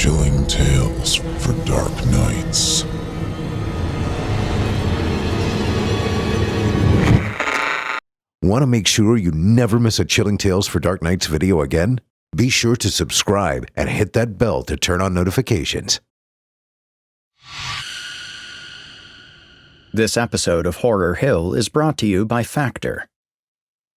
Chilling tales for dark nights. Want to make sure you never miss a Chilling Tales for Dark Nights video again? Be sure to subscribe and hit that bell to turn on notifications. This episode of Horror Hill is brought to you by Factor.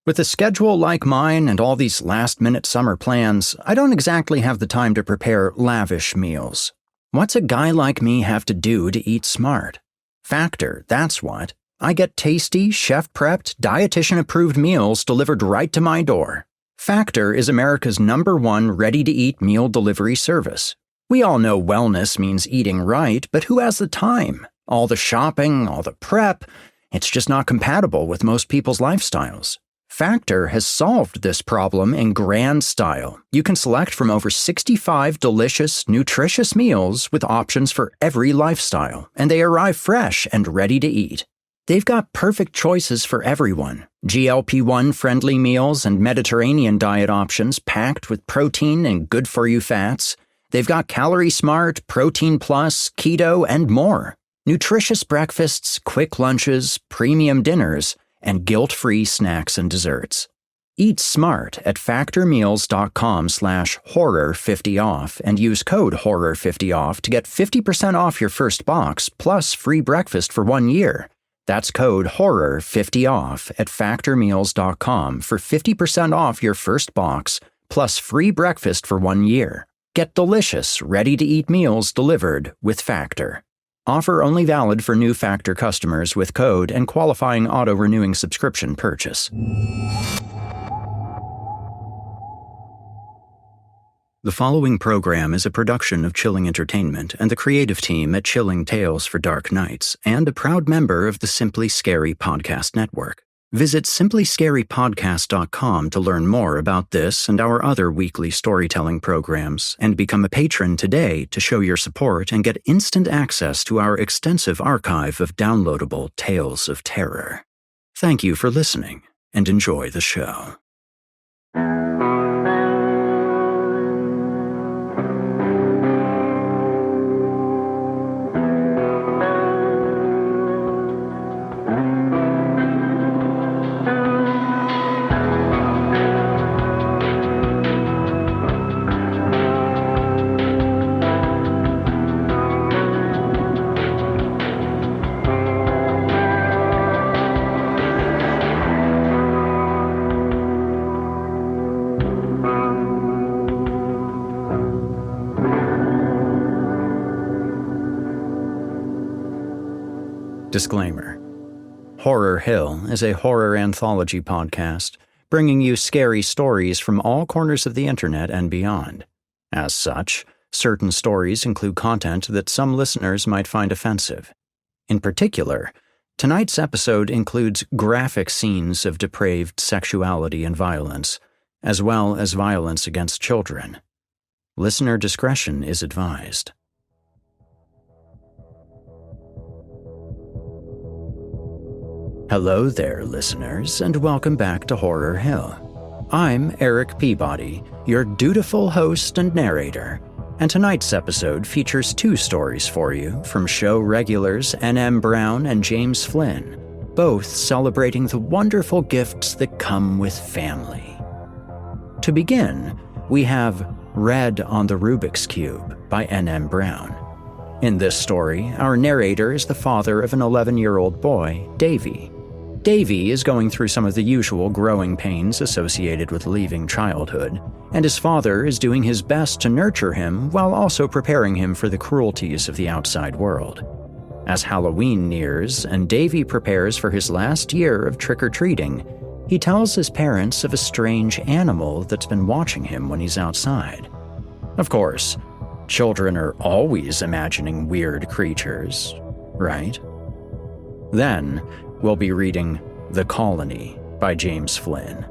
With a schedule like mine and all these last-minute summer plans, I don't exactly have the time to prepare lavish meals. What's a guy like me have to do to eat smart? Factor, that's what. I get tasty, chef-prepped, dietitian-approved meals delivered right to my door. Factor is America's #1 ready-to-eat meal delivery service. We all know wellness means eating right, but who has the time? All the shopping, all the prep, it's just not compatible with most people's lifestyles. Factor has solved this problem in grand style. You can select from over 65 delicious, nutritious meals with options for every lifestyle, and they arrive fresh and ready to eat. They've got perfect choices for everyone. GLP-1 friendly meals and Mediterranean diet options packed with protein and good-for-you fats. They've got Calorie Smart, Protein Plus, Keto, and more. Nutritious breakfasts, quick lunches, premium dinners, and guilt-free snacks and desserts. Eat smart at factormeals.com/horror50off and use code HORROR50off to get 50% off your first box plus free breakfast for 1 year. That's code HORROR50off at factormeals.com for 50% off your first box plus free breakfast for 1 year. Get delicious, ready-to-eat meals delivered with Factor. Offer only valid for new Factor customers with code and qualifying auto-renewing subscription purchase. The following program is a production of Chilling Entertainment and the creative team at Chilling Tales for Dark Nights and a proud member of the Simply Scary Podcast Network. Visit simplyscarypodcast.com to learn more about this and our other weekly storytelling programs and become a patron today to show your support and get instant access to our extensive archive of downloadable tales of terror. Thank you for listening and enjoy the show. Disclaimer. Horror Hill is a horror anthology podcast, bringing you scary stories from all corners of the internet and beyond. As such, certain stories include content that some listeners might find offensive. In particular, tonight's episode includes graphic scenes of depraved sexuality and violence, as well as violence against children. Listener discretion is advised. Hello there, listeners, and welcome back to Horror Hill. I'm Erik Peabody, your dutiful host and narrator, and tonight's episode features 2 stories for you from show regulars N.M. Brown and James Flynn, both celebrating the wonderful gifts that come with family. To begin, we have Red on the Rubik's Cube by N.M. Brown. In this story, our narrator is the father of an 11-year-old boy, Davy. Davy is going through some of the usual growing pains associated with leaving childhood, and his father is doing his best to nurture him while also preparing him for the cruelties of the outside world. As Halloween nears and Davy prepares for his last year of trick-or-treating, he tells his parents of a strange animal that's been watching him when he's outside. Of course, children are always imagining weird creatures, right? Then, we'll be reading The Colony by James Flynn.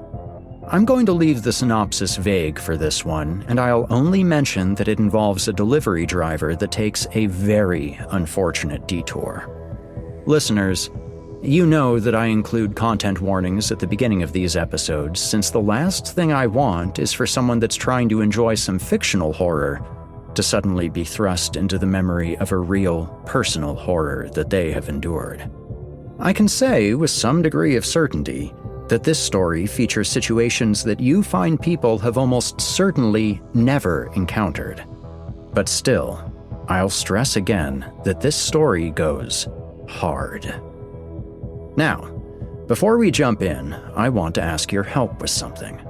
I'm going to leave the synopsis vague for this one, and I'll only mention that it involves a delivery driver that takes a very unfortunate detour. Listeners, you know that I include content warnings at the beginning of these episodes, since the last thing I want is for someone that's trying to enjoy some fictional horror to suddenly be thrust into the memory of a real, personal horror that they have endured. I can say with some degree of certainty that this story features situations that you find people have almost certainly never encountered. But still, I'll stress again that this story goes hard. Now, before we jump in, I want to ask your help with something.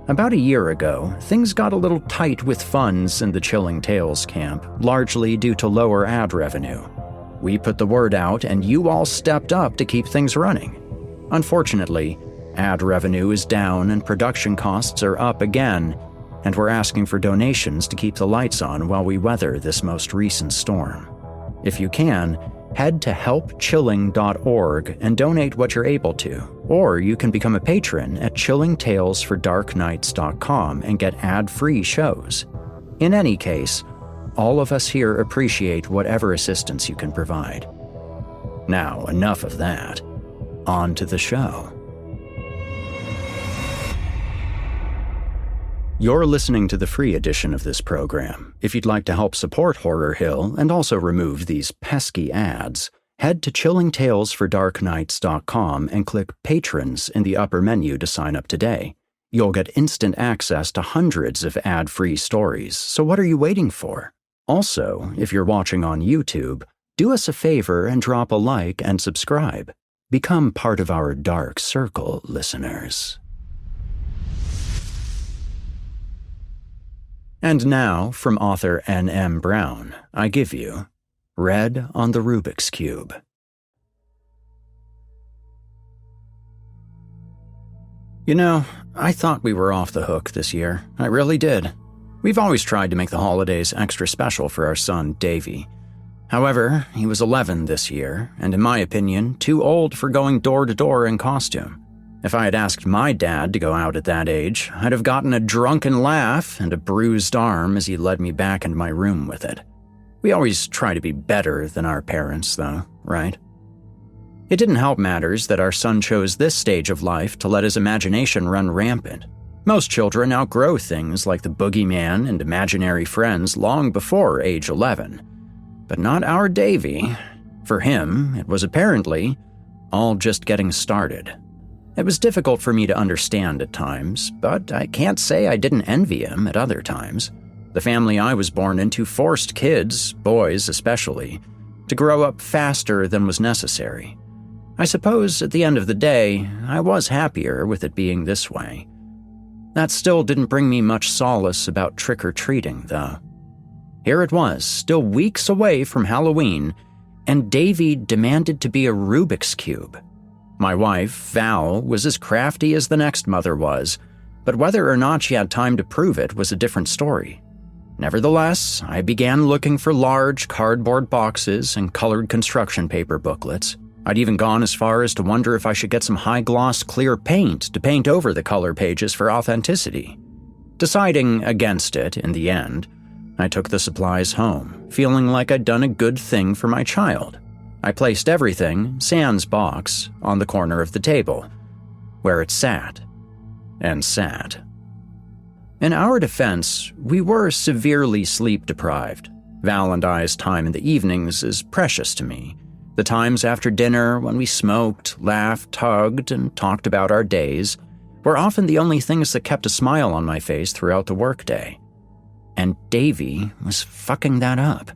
About a year ago, things got a little tight with funds in the Chilling Tales camp, largely due to lower ad revenue. We put the word out and you all stepped up to keep things running. Unfortunately, ad revenue is down and production costs are up again, and we're asking for donations to keep the lights on while we weather this most recent storm. If you can, head to helpchilling.org and donate what you're able to, or you can become a patron at chillingtalesfordarknights.com and get ad-free shows. In any case, all of us here appreciate whatever assistance you can provide. Now, enough of that. On to the show. You're listening to the free edition of this program. If you'd like to help support Horror Hill and also remove these pesky ads, head to chillingtalesfordarknights.com and click Patrons in the upper menu to sign up today. You'll get instant access to hundreds of ad-free stories, so what are you waiting for? Also, if you're watching on YouTube, do us a favor and drop a like and subscribe. Become part of our Dark Circle, listeners. And now, from author N.M. Brown, I give you Red on the Rubik's Cube. You know, I thought we were off the hook this year. I really did. We've always tried to make the holidays extra special for our son, Davy. However, he was 11 this year, and in my opinion, too old for going door to door in costume. If I had asked my dad to go out at that age, I'd have gotten a drunken laugh and a bruised arm as he led me back into my room with it. We always try to be better than our parents, though, right? It didn't help matters that our son chose this stage of life to let his imagination run rampant. Most children outgrow things like the boogeyman and imaginary friends long before age 11. But not our Davy. For him, it was apparently all just getting started. It was difficult for me to understand at times, but I can't say I didn't envy him at other times. The family I was born into forced kids, boys especially, to grow up faster than was necessary. I suppose at the end of the day, I was happier with it being this way. That still didn't bring me much solace about trick-or-treating, though. Here it was, still weeks away from Halloween, and Davy demanded to be a Rubik's Cube. My wife, Val, was as crafty as the next mother was, but whether or not she had time to prove it was a different story. Nevertheless, I began looking for large cardboard boxes and colored construction paper booklets. I'd even gone as far as to wonder if I should get some high-gloss clear paint to paint over the color pages for authenticity. Deciding against it in the end, I took the supplies home, feeling like I'd done a good thing for my child. I placed everything, sans box, on the corner of the table, where it sat, and sat. In our defense, we were severely sleep-deprived. Val and I's time in the evenings is precious to me. The times after dinner when we smoked, laughed, hugged, and talked about our days were often the only things that kept a smile on my face throughout the workday. And Davy was fucking that up.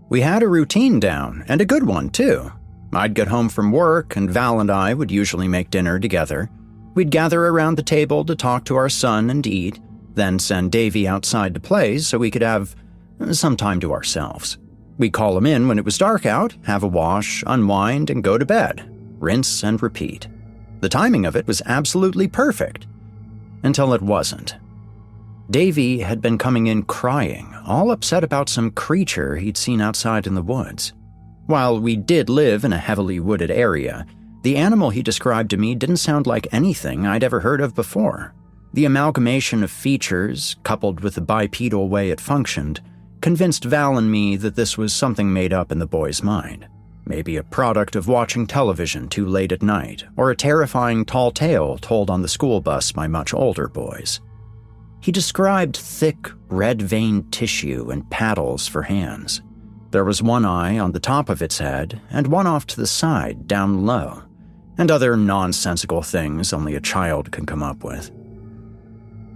We had a routine down, and a good one, too. I'd get home from work, and Val and I would usually make dinner together. We'd gather around the table to talk to our son and eat, then send Davy outside to play so we could have some time to ourselves. We'd call him in when it was dark out, have a wash, unwind, and go to bed. Rinse and repeat. The timing of it was absolutely perfect. Until it wasn't. Davy had been coming in crying, all upset about some creature he'd seen outside in the woods. While we did live in a heavily wooded area, the animal he described to me didn't sound like anything I'd ever heard of before. The amalgamation of features, coupled with the bipedal way it functioned, convinced Val and me that this was something made up in the boy's mind. Maybe a product of watching television too late at night, or a terrifying tall tale told on the school bus by much older boys. He described thick, red-veined tissue and paddles for hands. There was one eye on the top of its head and one off to the side, down low, and other nonsensical things only a child can come up with.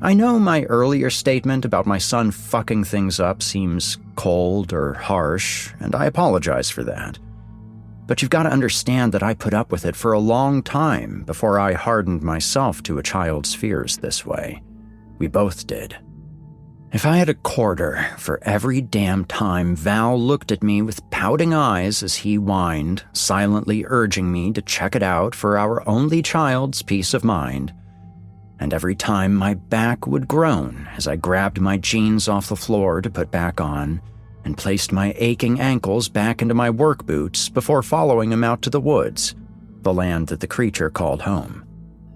I know my earlier statement about my son fucking things up seems cold or harsh, and I apologize for that. But you've got to understand that I put up with it for a long time before I hardened myself to a child's fears this way. We both did. If I had a quarter for every damn time Val looked at me with pouting eyes as he whined, silently urging me to check it out for our only child's peace of mind, and every time my back would groan as I grabbed my jeans off the floor to put back on and placed my aching ankles back into my work boots before following him out to the woods, the land that the creature called home.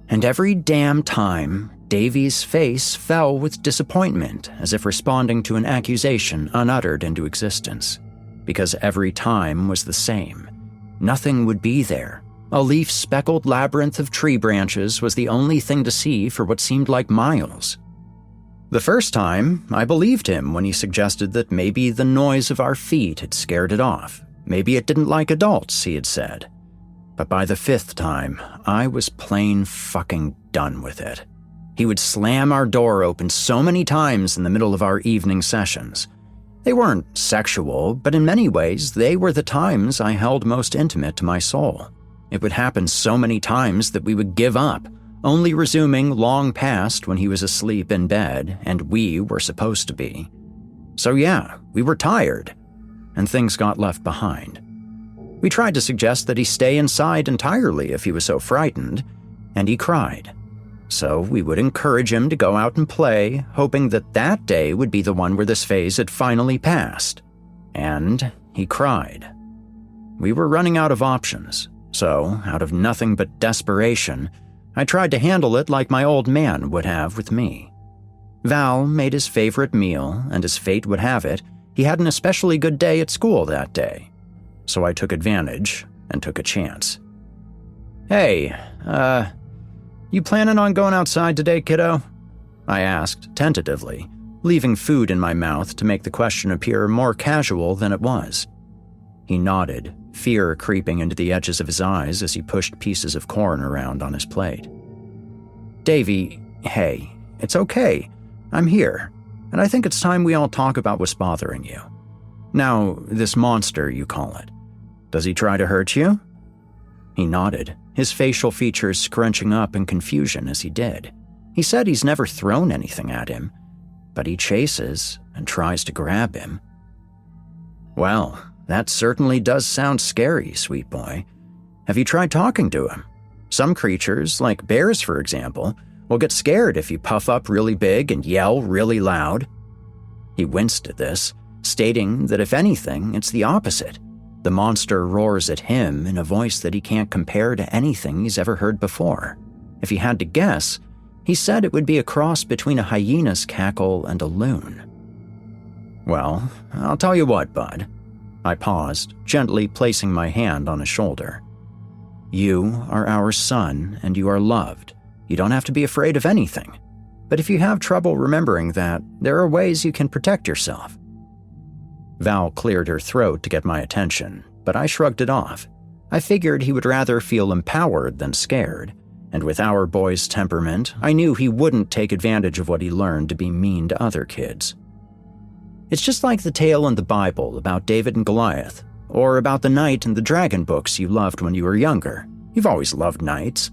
And every damn time, Davy's face fell with disappointment as if responding to an accusation unuttered into existence, because every time was the same. Nothing would be there. A leaf-speckled labyrinth of tree branches was the only thing to see for what seemed like miles. The first time, I believed him when he suggested that maybe the noise of our feet had scared it off. Maybe it didn't like adults, he had said. But by the fifth time, I was plain fucking done with it. He would slam our door open so many times in the middle of our evening sessions. They weren't sexual, but in many ways, they were the times I held most intimate to my soul. It would happen so many times that we would give up, only resuming long past when he was asleep in bed and we were supposed to be. So yeah, we were tired, and things got left behind. We tried to suggest that he stay inside entirely if he was so frightened, and he cried. So we would encourage him to go out and play, hoping that that day would be the one where this phase had finally passed. And he cried. We were running out of options, so out of nothing but desperation, I tried to handle it like my old man would have with me. Val made his favorite meal, and as fate would have it, he had an especially good day at school that day. So I took advantage and took a chance. Hey, you planning on going outside today, kiddo? I asked tentatively, leaving food in my mouth to make the question appear more casual than it was. He nodded, fear creeping into the edges of his eyes as he pushed pieces of corn around on his plate. Davy, hey, it's okay. I'm here, and I think it's time we all talk about what's bothering you. Now, this monster, you call it. Does he try to hurt you? He nodded, his facial features scrunching up in confusion as he did. He said he's never thrown anything at him, but he chases and tries to grab him. Well, that certainly does sound scary, sweet boy. Have you tried talking to him? Some creatures, like bears for example, will get scared if you puff up really big and yell really loud. He winced at this, stating that if anything, it's the opposite. The monster roars at him in a voice that he can't compare to anything he's ever heard before. If he had to guess, he said it would be a cross between a hyena's cackle and a loon. Well, I'll tell you what, bud. I paused, gently placing my hand on his shoulder. You are our son, and you are loved. You don't have to be afraid of anything. But if you have trouble remembering that, there are ways you can protect yourself. Val cleared her throat to get my attention, but I shrugged it off. I figured he would rather feel empowered than scared, and with our boy's temperament, I knew he wouldn't take advantage of what he learned to be mean to other kids. It's just like the tale in the Bible about David and Goliath, or about the knight in the dragon books you loved when you were younger. You've always loved knights.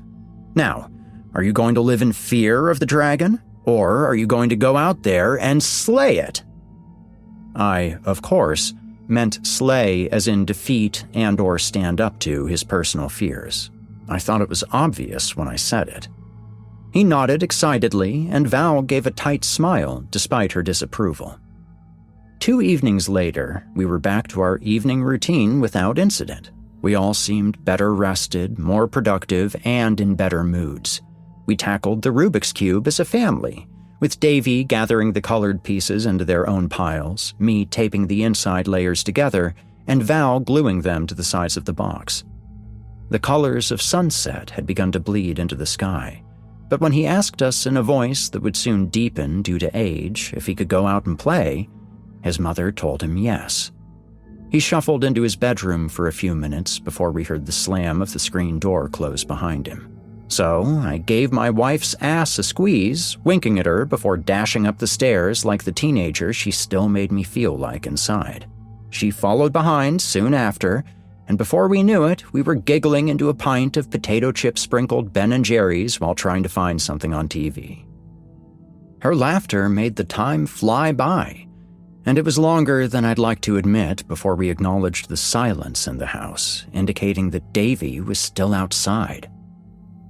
Now, are you going to live in fear of the dragon, or are you going to go out there and slay it? I, of course, meant slay as in defeat and/or stand up to his personal fears. I thought it was obvious when I said it. He nodded excitedly, and Val gave a tight smile despite her disapproval. 2 evenings later, we were back to our evening routine without incident. We all seemed better rested, more productive, and in better moods. We tackled the Rubik's Cube as a family, with Davy gathering the colored pieces into their own piles, me taping the inside layers together, and Val gluing them to the sides of the box. The colors of sunset had begun to bleed into the sky, but when he asked us in a voice that would soon deepen due to age if he could go out and play, his mother told him yes. He shuffled into his bedroom for a few minutes before we heard the slam of the screen door close behind him. So I gave my wife's ass a squeeze, winking at her before dashing up the stairs like the teenager she still made me feel like inside. She followed behind soon after, and before we knew it, we were giggling into a pint of potato chip-sprinkled Ben & Jerry's while trying to find something on TV. Her laughter made the time fly by, and it was longer than I'd like to admit before we acknowledged the silence in the house, indicating that Davy was still outside.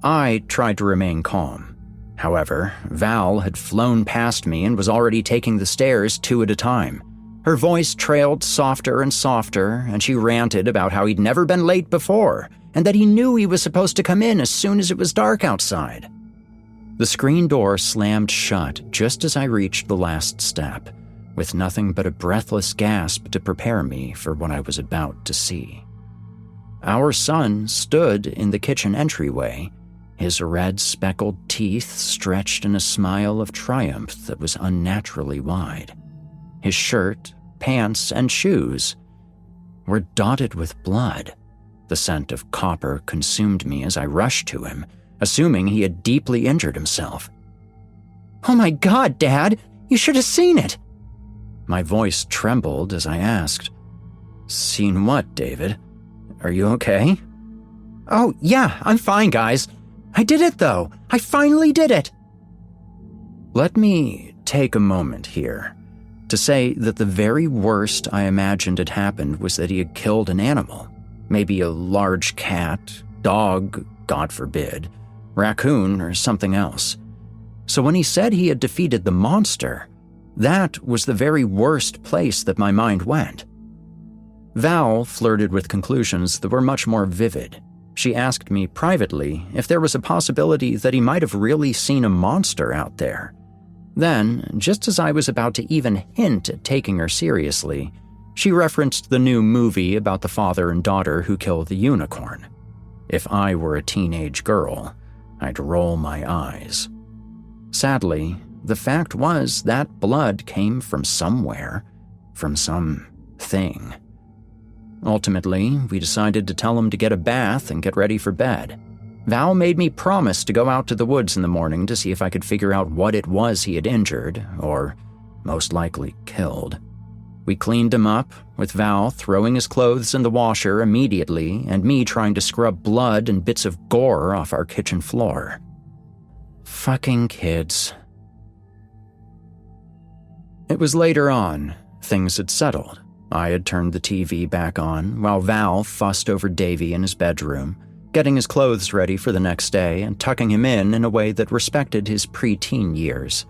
I tried to remain calm. However, Val had flown past me and was already taking the stairs 2 at a time. Her voice trailed softer and softer, and she ranted about how he'd never been late before, and that he knew he was supposed to come in as soon as it was dark outside. The screen door slammed shut just as I reached the last step, with nothing but a breathless gasp to prepare me for what I was about to see. Our son stood in the kitchen entryway, his red speckled teeth stretched in a smile of triumph that was unnaturally wide. His shirt, pants, and shoes were dotted with blood. The scent of copper consumed me as I rushed to him, assuming he had deeply injured himself. "Oh my God, Dad! You should have seen it!" My voice trembled as I asked, "Seen what, David? Are you okay?" "Oh, yeah, I'm fine, guys. I did it, though. I finally did it." Let me take a moment here to say that the very worst I imagined had happened was that he had killed an animal, maybe a large cat, dog, God forbid, raccoon, or something else. So when he said he had defeated the monster, that was the very worst place that my mind went. Val flirted with conclusions that were much more vivid. She asked me privately if there was a possibility that he might have really seen a monster out there. Then, just as I was about to even hint at taking her seriously, she referenced the new movie about the father and daughter who kill the unicorn. If I were a teenage girl, I'd roll my eyes. Sadly, the fact was that blood came from somewhere, from some thing. Ultimately, we decided to tell him to get a bath and get ready for bed. Val made me promise to go out to the woods in the morning to see if I could figure out what it was he had injured, or most likely killed. We cleaned him up, with Val throwing his clothes in the washer immediately and me trying to scrub blood and bits of gore off our kitchen floor. Fucking kids. It was later on. Things had settled. I had turned the TV back on while Val fussed over Davy in his bedroom, getting his clothes ready for the next day and tucking him in a way that respected his preteen years.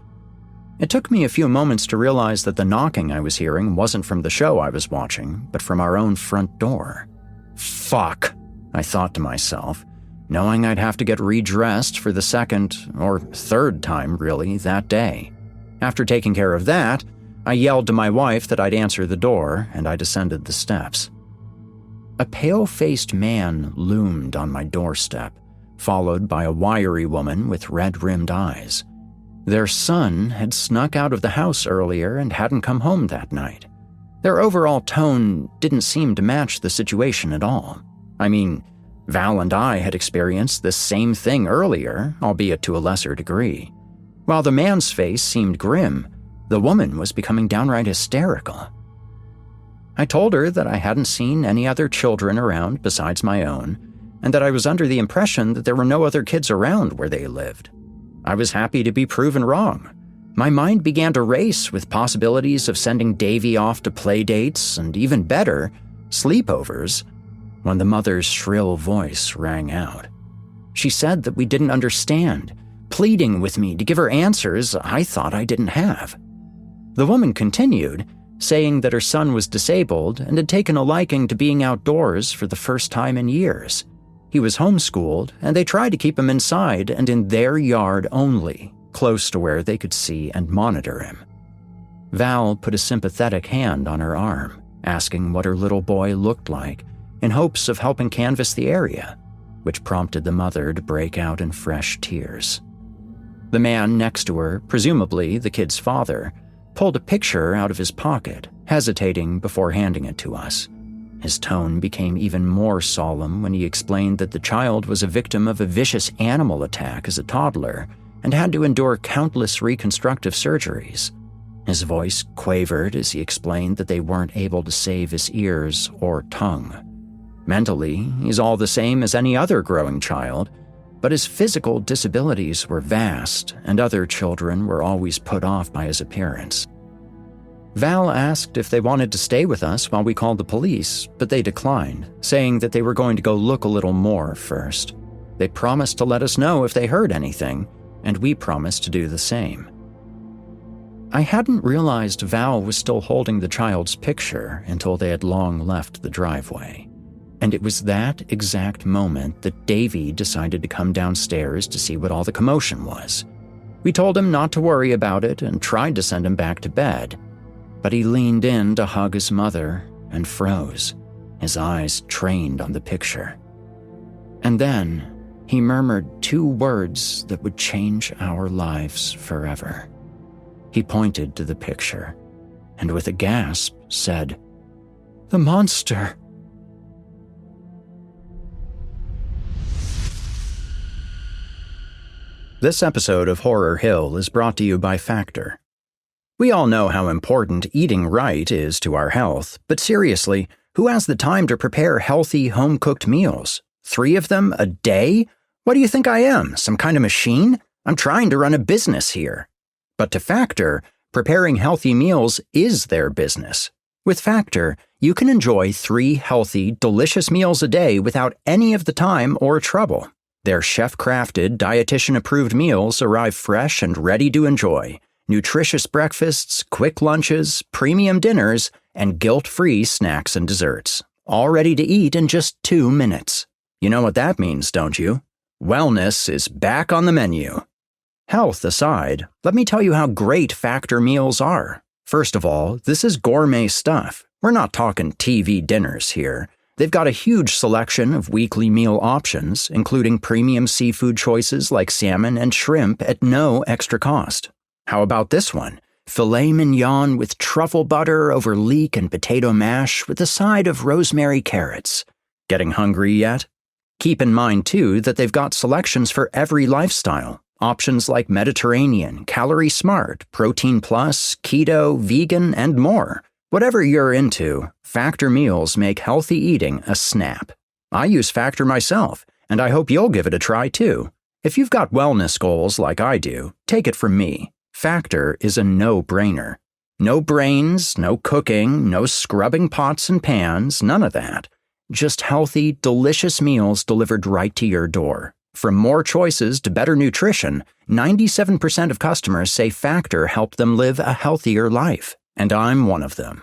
It took me a few moments to realize that the knocking I was hearing wasn't from the show I was watching, but from our own front door. Fuck, I thought to myself, knowing I'd have to get redressed for the second, or third time really, that day. After taking care of that, I yelled to my wife that I'd answer the door, and I descended the steps. A pale-faced man loomed on my doorstep, followed by a wiry woman with red-rimmed eyes. Their son had snuck out of the house earlier and hadn't come home that night. Their overall tone didn't seem to match the situation at all. I mean, Val and I had experienced the same thing earlier, albeit to a lesser degree. While the man's face seemed grim, the woman was becoming downright hysterical. I told her that I hadn't seen any other children around besides my own, and that I was under the impression that there were no other kids around where they lived. I was happy to be proven wrong. My mind began to race with possibilities of sending Davy off to play dates and, even better, sleepovers, when the mother's shrill voice rang out. She said that we didn't understand, pleading with me to give her answers I thought I didn't have. The woman continued, saying that her son was disabled and had taken a liking to being outdoors for the first time in years. He was homeschooled, and they tried to keep him inside and in their yard only, close to where they could see and monitor him. Val put a sympathetic hand on her arm, asking what her little boy looked like, in hopes of helping canvass the area, which prompted the mother to break out in fresh tears. The man next to her, presumably the kid's father, pulled a picture out of his pocket, hesitating before handing it to us. His tone became even more solemn when he explained that the child was a victim of a vicious animal attack as a toddler and had to endure countless reconstructive surgeries. His voice quavered as he explained that they weren't able to save his ears or tongue. Mentally, he's all the same as any other growing child, but his physical disabilities were vast, and other children were always put off by his appearance. Val asked if they wanted to stay with us while we called the police, but they declined, saying that they were going to go look a little more first. They promised to let us know if they heard anything, and we promised to do the same. I hadn't realized Val was still holding the child's picture until they had long left the driveway. And it was that exact moment that Davy decided to come downstairs to see what all the commotion was. We told him not to worry about it and tried to send him back to bed, but he leaned in to hug his mother and froze, his eyes trained on the picture. And then he murmured 2 words that would change our lives forever. He pointed to the picture and with a gasp said, "The monster." This episode of Horror Hill is brought to you by Factor. We all know how important eating right is to our health, but seriously, who has the time to prepare healthy, home-cooked meals? 3 of them a day? What do you think I am, some kind of machine? I'm trying to run a business here. But to Factor, preparing healthy meals is their business. With Factor, you can enjoy 3 healthy, delicious meals a day without any of the time or trouble. Their chef-crafted, dietitian-approved meals arrive fresh and ready to enjoy. Nutritious breakfasts, quick lunches, premium dinners, and guilt-free snacks and desserts. All ready to eat in just 2 minutes. You know what that means, don't you? Wellness is back on the menu. Health aside, let me tell you how great Factor meals are. First of all, this is gourmet stuff. We're not talking TV dinners here. They've got a huge selection of weekly meal options, including premium seafood choices like salmon and shrimp at no extra cost. How about this one? Filet mignon with truffle butter over leek and potato mash with a side of rosemary carrots. Getting hungry yet? Keep in mind, too, that they've got selections for every lifestyle. Options like Mediterranean, Calorie Smart, Protein Plus, Keto, Vegan, and more. Whatever you're into, Factor meals make healthy eating a snap. I use Factor myself, and I hope you'll give it a try too. If you've got wellness goals like I do, take it from me. Factor is a no-brainer. No brains, no cooking, no scrubbing pots and pans, none of that. Just healthy, delicious meals delivered right to your door. From more choices to better nutrition, 97% of customers say Factor helped them live a healthier life. And I'm one of them.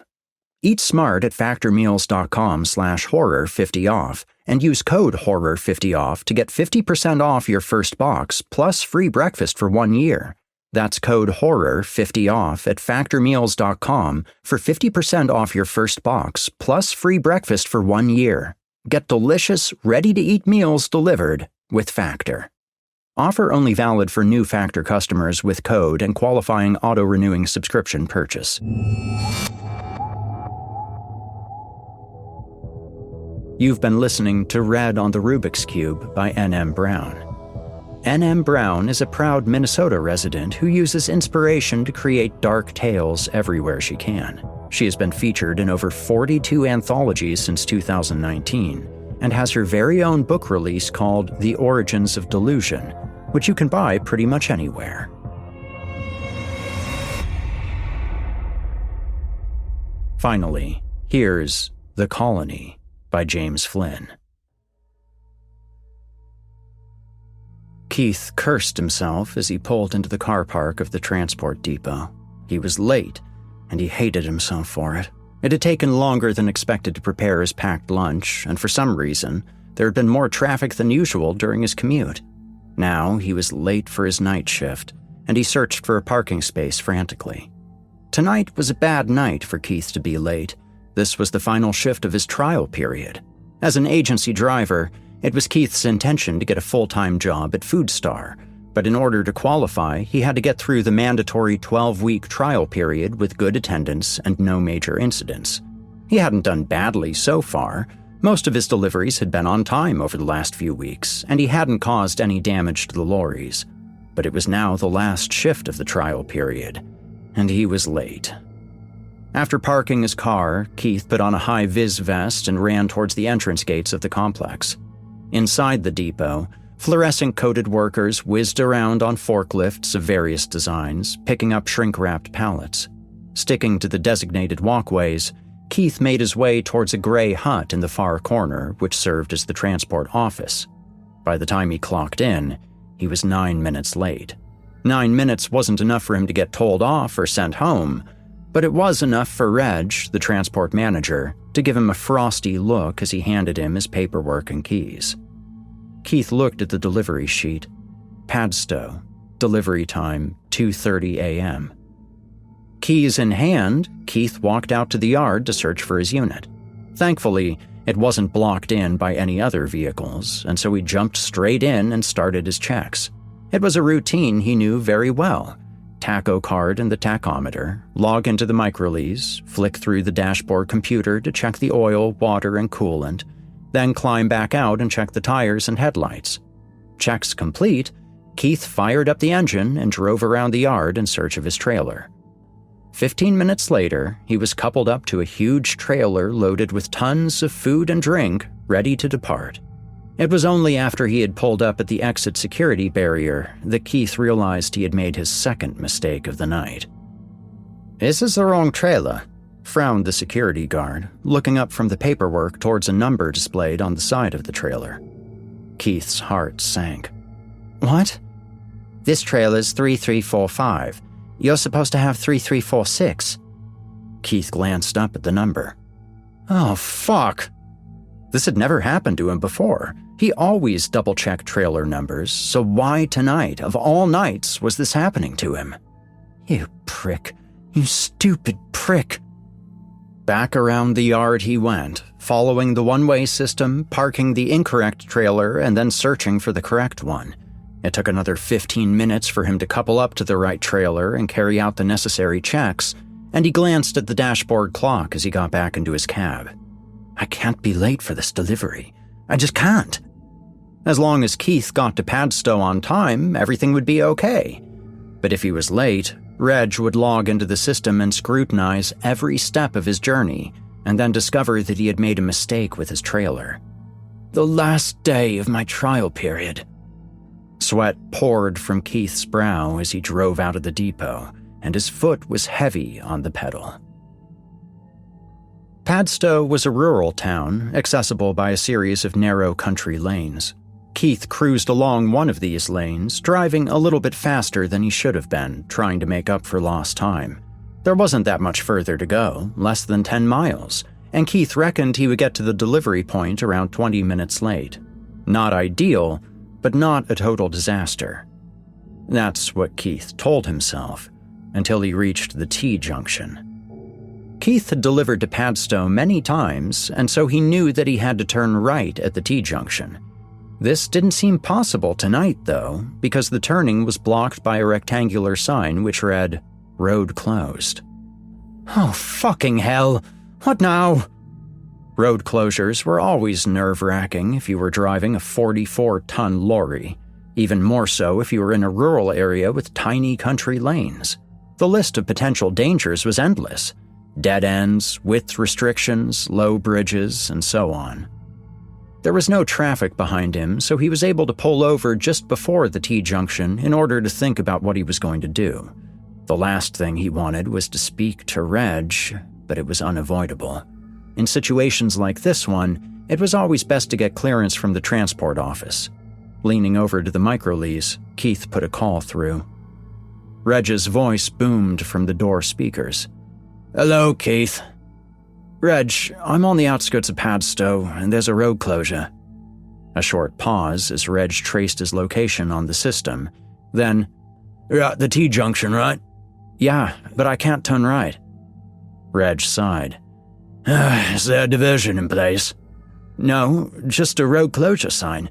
Eat smart at factormeals.com/horror50off and use code HORROR50off to get 50% off your first box plus free breakfast for 1 year. That's code HORROR50off at factormeals.com for 50% off your first box plus free breakfast for 1 year. Get delicious, ready-to-eat meals delivered with Factor. Offer only valid for new Factor customers with code and qualifying auto-renewing subscription purchase. You've been listening to Read on the Rubik's Cube by N.M. Brown. N.M. Brown is a proud Minnesota resident who uses inspiration to create dark tales everywhere she can. She has been featured in over 42 anthologies since 2019 and has her very own book release called The Origins of Delusion, which you can buy pretty much anywhere. Finally, here's The Colony by James Flynn. Kith cursed himself as he pulled into the car park of the transport depot. He was late, and he hated himself for it. It had taken longer than expected to prepare his packed lunch, and for some reason, there had been more traffic than usual during his commute. Now he was late for his night shift, and he searched for a parking space frantically. Tonight was a bad night for Keith to be late. This was the final shift of his trial period. As an agency driver, it was Keith's intention to get a full-time job at Food Star, But in order to qualify, he had to get through the mandatory 12-week trial period with good attendance and no major incidents. He hadn't done badly so far. Most of his deliveries had been on time over the last few weeks, and he hadn't caused any damage to the lorries. But it was now the last shift of the trial period, and he was late. After parking his car, Kith put on a high-vis vest and ran towards the entrance gates of the complex. Inside the depot, fluorescent-coated workers whizzed around on forklifts of various designs, picking up shrink-wrapped pallets. Sticking to the designated walkways, Kith made his way towards a gray hut in the far corner, which served as the transport office. By the time he clocked in, he was 9 minutes late. 9 minutes wasn't enough for him to get told off or sent home, but it was enough for Reg, the transport manager, to give him a frosty look as he handed him his paperwork and keys. Kith looked at the delivery sheet. Padstow, delivery time 2:30 a.m. Keys in hand, Kith walked out to the yard to search for his unit. Thankfully, it wasn't blocked in by any other vehicles, and so he jumped straight in and started his checks. It was a routine he knew very well. Tacho card and the tachometer, log into the microlease, flick through the dashboard computer to check the oil, water, and coolant, then climb back out and check the tires and headlights. Checks complete, Kith fired up the engine and drove around the yard in search of his trailer. 15 minutes later, he was coupled up to a huge trailer loaded with tons of food and drink, ready to depart. It was only after he had pulled up at the exit security barrier that Kith realized he had made his second mistake of the night. "This is the wrong trailer," frowned the security guard, looking up from the paperwork towards a number displayed on the side of the trailer. Keith's heart sank. "What?" "This trailer's 3345. You're supposed to have 3346. Kith glanced up at the number. "Oh, fuck." This had never happened to him before. He always double-checked trailer numbers, so why tonight, of all nights, was this happening to him? "You prick. You stupid prick." Back around the yard he went, following the one-way system, parking the incorrect trailer, and then searching for the correct one. It took another 15 minutes for him to couple up to the right trailer and carry out the necessary checks, and he glanced at the dashboard clock as he got back into his cab. "I can't be late for this delivery. I just can't." As long as Kith got to Padstow on time, everything would be okay. But if he was late, Reg would log into the system and scrutinize every step of his journey, and then discover that he had made a mistake with his trailer. "The last day of my trial period." Sweat poured from Keith's brow as he drove out of the depot, and his foot was heavy on the pedal. Padstow was a rural town, accessible by a series of narrow country lanes. Kith cruised along one of these lanes, driving a little bit faster than he should have been, trying to make up for lost time. There wasn't that much further to go, less than 10 miles, and Kith reckoned he would get to the delivery point around 20 minutes late. Not ideal, but not a total disaster. That's what Kith told himself, until he reached the T-junction. Kith had delivered to Padstow many times, and so he knew that he had to turn right at the T-junction. This didn't seem possible tonight, though, because the turning was blocked by a rectangular sign which read, "Road closed." "Oh, fucking hell! What now?" Road closures were always nerve-wracking if you were driving a 44-ton lorry, even more so if you were in a rural area with tiny country lanes. The list of potential dangers was endless. Dead ends, width restrictions, low bridges, and so on. There was no traffic behind him, so he was able to pull over just before the T-junction in order to think about what he was going to do. The last thing he wanted was to speak to Reg, but it was unavoidable. In situations like this one, it was always best to get clearance from the transport office. Leaning over to the microlease, Kith put a call through. Reg's voice boomed from the door speakers. "Hello, Kith." "Reg, I'm on the outskirts of Padstow, and there's a road closure." A short pause as Reg traced his location on the system. Then, "You're at the T-junction, right?" "Yeah, but I can't turn right." Reg sighed. "Is there a diversion in place?" "No, just a road closure sign."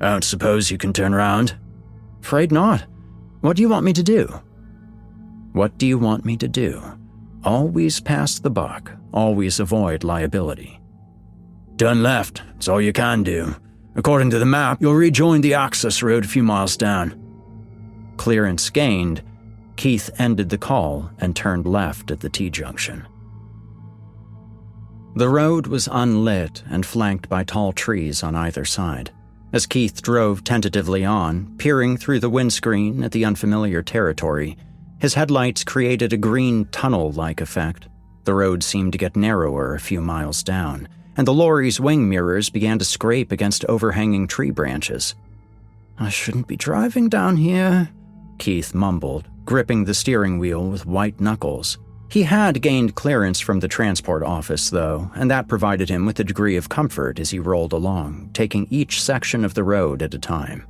"I don't suppose you can turn around?" Afraid not. What do you want me to do? What do you want me to do? Always pass the buck. Always avoid liability. Turn left. It's all you can do. According to the map, you'll rejoin the access road a few miles down. Clearance gained, Kith ended the call and turned left at the T-junction. The road was unlit and flanked by tall trees on either side. As Kith drove tentatively on, peering through the windscreen at the unfamiliar territory, his headlights created a green tunnel-like effect. The road seemed to get narrower a few miles down, and the lorry's wing mirrors began to scrape against overhanging tree branches. I shouldn't be driving down here, Kith mumbled, gripping the steering wheel with white knuckles. He had gained clearance from the transport office, though, and that provided him with a degree of comfort as he rolled along, taking each section of the road at a time.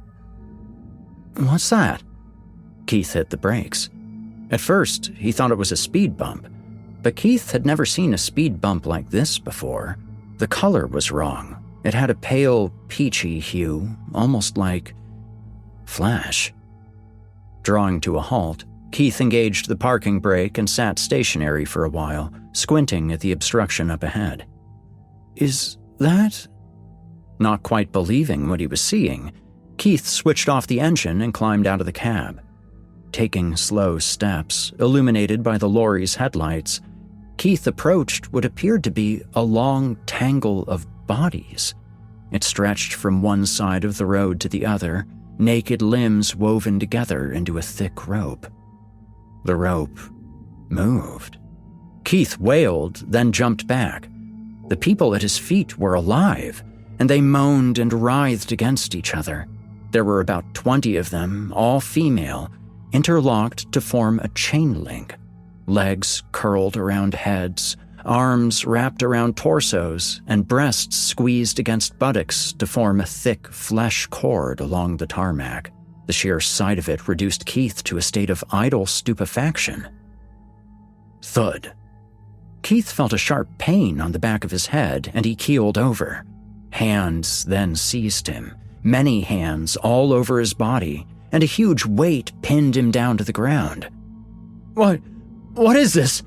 What's that? Kith hit the brakes. At first, he thought it was a speed bump, but Kith had never seen a speed bump like this before. The color was wrong. It had a pale, peachy hue, almost like flesh. Drawing to a halt, Kith engaged the parking brake and sat stationary for a while, squinting at the obstruction up ahead. Is that? Not quite believing what he was seeing, Kith switched off the engine and climbed out of the cab. Taking slow steps, illuminated by the lorry's headlights, Kith approached what appeared to be a long tangle of bodies. It stretched from one side of the road to the other, naked limbs woven together into a thick rope. The rope moved. Kith wailed, then jumped back. The people at his feet were alive, and they moaned and writhed against each other. There were about 20 of them, all female, interlocked to form a chain link. Legs curled around heads, arms wrapped around torsos, and breasts squeezed against buttocks to form a thick flesh cord along the tarmac. The sheer sight of it reduced Kith to a state of idle stupefaction. Thud. Kith felt a sharp pain on the back of his head, and he keeled over. Hands then seized him, many hands all over his body, and a huge weight pinned him down to the ground. What is this?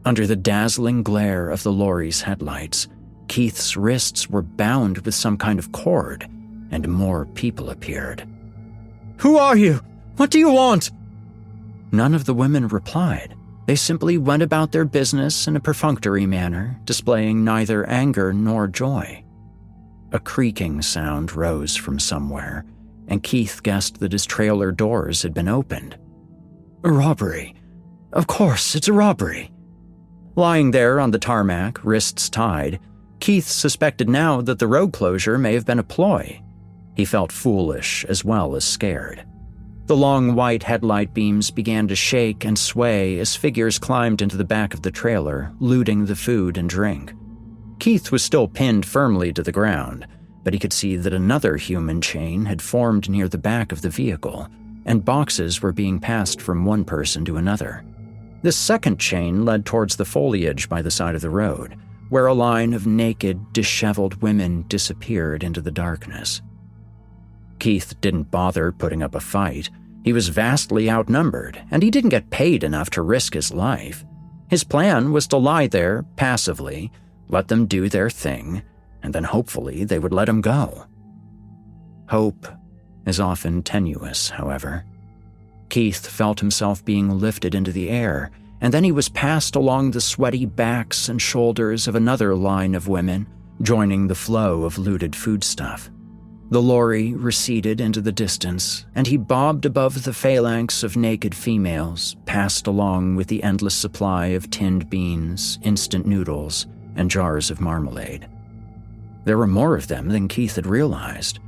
Under the dazzling glare of the lorry's headlights, Kith's wrists were bound with some kind of cord, and more people appeared. Who are you? What do you want? None of the women replied. They simply went about their business in a perfunctory manner, displaying neither anger nor joy. A creaking sound rose from somewhere, and Kith guessed that his trailer doors had been opened. A robbery. Of course, it's a robbery. Lying there on the tarmac, wrists tied, Kith suspected now that the road closure may have been a ploy. He felt foolish as well as scared. The long white headlight beams began to shake and sway as figures climbed into the back of the trailer, looting the food and drink. Kith was still pinned firmly to the ground, but he could see that another human chain had formed near the back of the vehicle, and boxes were being passed from one person to another. This second chain led towards the foliage by the side of the road, where a line of naked, disheveled women disappeared into the darkness. Kith didn't bother putting up a fight. He was vastly outnumbered, and he didn't get paid enough to risk his life. His plan was to lie there passively, let them do their thing, and then hopefully they would let him go. Hope is often tenuous, however. Kith felt himself being lifted into the air, and then he was passed along the sweaty backs and shoulders of another line of women, joining the flow of looted foodstuff. The lorry receded into the distance, and he bobbed above the phalanx of naked females, passed along with the endless supply of tinned beans, instant noodles, and jars of marmalade. There were more of them than Kith had realized.